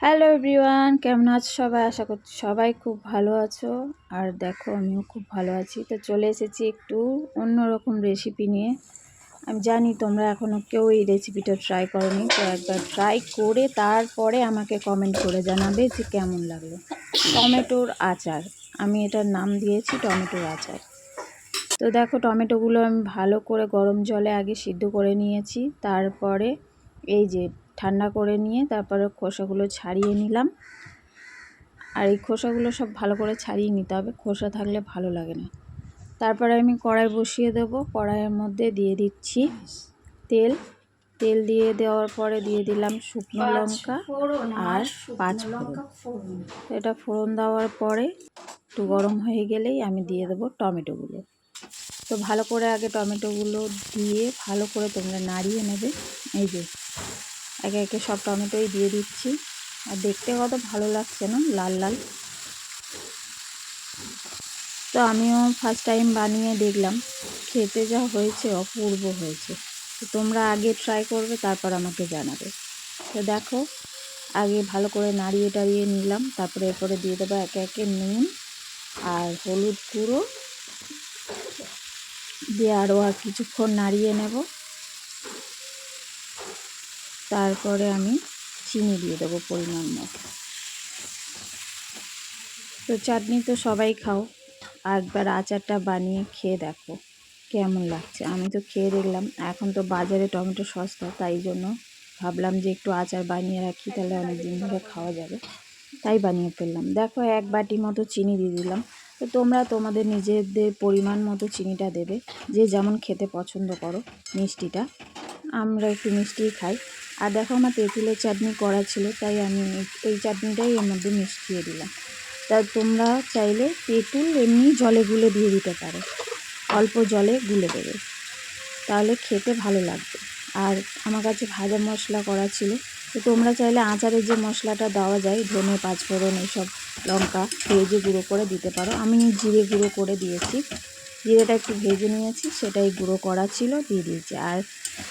Hello everyone, কেমন আছো সবাই? আশা করছি সবাই খুব ভালো আছো। আর দেখো আমিও খুব ভালো আছি। তো চলে এসেছি একটু অন্যরকম রেসিপি নিয়ে। আমি জানি তোমরা এখনও কেউ এই রেসিপিটা ট্রাই করোনি, তো একবার ট্রাই করে তারপরে আমাকে কমেন্ট করে জানাবে যে কেমন লাগলো। টমেটোর আচার, আমি এটার নাম দিয়েছি টমেটোর আচার। তো দেখো টমেটোগুলো আমি ভালো করে গরম জলে আগে সিদ্ধ করে নিয়েছি, তারপরে এই যে ঠান্ডা করে নিয়ে তারপরে খোসাগুলো ছাড়িয়ে নিলাম। আর এই খোসাগুলো সব ভালো করে ছাড়িয়ে নিতে হবে, খোসা থাকলে ভালো লাগে না। তারপরে আমি কড়াই বসিয়ে দেব, কড়াইয়ের মধ্যে দিয়ে দিচ্ছি তেল। তেল দিয়ে দেওয়ার পরে দিয়ে দিলাম শুকনো লঙ্কা আর 5 ফোড়ন। এটা ফোড়ন দেওয়ার পরে একটু গরম হয়ে গেলেই আমি দিয়ে দেবো টমেটোগুলো। তো ভালো করে আগে টমেটোগুলো দিয়ে ভালো করে তোমরা নাড়িয়ে নেবে। এই যে একে একে সব টমেটোই দিয়ে দিচ্ছি। আর দেখতে কত ভালো লাগছে না, লাল লাল। তো আমিও ফার্স্ট টাইম বানিয়ে দেখলাম, খেতে যা হয়েছে অপূর্ব হয়েছে। তো তোমরা আগে ট্রাই করবে, তারপর আমাকে জানাবে। তো দেখো আগে ভালো করে নাড়িয়ে টাড়িয়ে নিলাম, তারপরে এরপরে দিয়ে দেবো একে একে নুন আর হলুদ গুঁড়ো দিয়ে আরও কিছুক্ষণ নাড়িয়ে নেব। তারপরে আমি চিনি দিয়ে দেবো পরিমাণ মতো। তো চাটনি তো সবাই খাও, একবার আচারটা বানিয়ে খেয়ে দেখো কেমন লাগছে। আমি তো খেয়ে দেখলাম, এখন তো বাজারে টমেটো সস্তা, তাই জন্য ভাবলাম যে একটু আচার বানিয়ে রাখি, তাহলে অনেক দিন ধরে খাওয়া যাবে, তাই বানিয়ে ফেললাম। দেখো 1 বাটি মতো চিনি দিয়ে দিলাম। তো তোমরা তোমাদের নিজেদের পরিমাণ মতো চিনিটা দেবে, যে যেমন খেতে পছন্দ করো মিষ্টিটা। আমরা একটু মিষ্টিই খাই। আর দেখো আমার তেঁতুলের চাটনি করা ছিল, তাই আমি এই চাটনিটাই এর মধ্যে মিশিয়ে দিলাম। তা তোমরা চাইলে তেঁতুল এমনি জলে গুলে দিয়ে দিতে পারো, অল্প জলে গুলে দেবে, তাহলে খেতে ভালো লাগবে। আর আমার কাছে ভাজা মশলা করা ছিল, তো তোমরা চাইলে আচারে যে মশলাটা দেওয়া যায় ধনে 5 ফোড়ন এইসব লঙ্কা ভেজে গুঁড়ো করে দিতে পারো। আমি জিরে গুঁড়ো করে দিয়েছি, জিরেটা একটু ভেজে নিয়েছি, সেটাই গুঁড়ো করা ছিল দিয়ে দিয়েছি। আর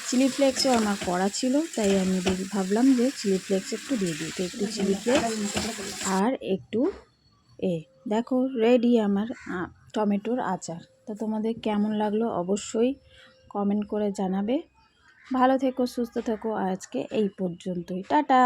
চিলি ফ্লেক্সও আমার করা ছিল, তাই আমি ভাবলাম যে চিলি ফ্লেক্স একটু দিয়ে দিই। তো একটু চিলি ফ্লেক্স আর একটু দেখো রেডি আমার টমেটোর আচার। তো তোমাদের কেমন লাগলো অবশ্যই কমেন্ট করে জানাবে। ভালো থেকো, সুস্থ থেকো। আজকে এই পর্যন্তই, টাটা।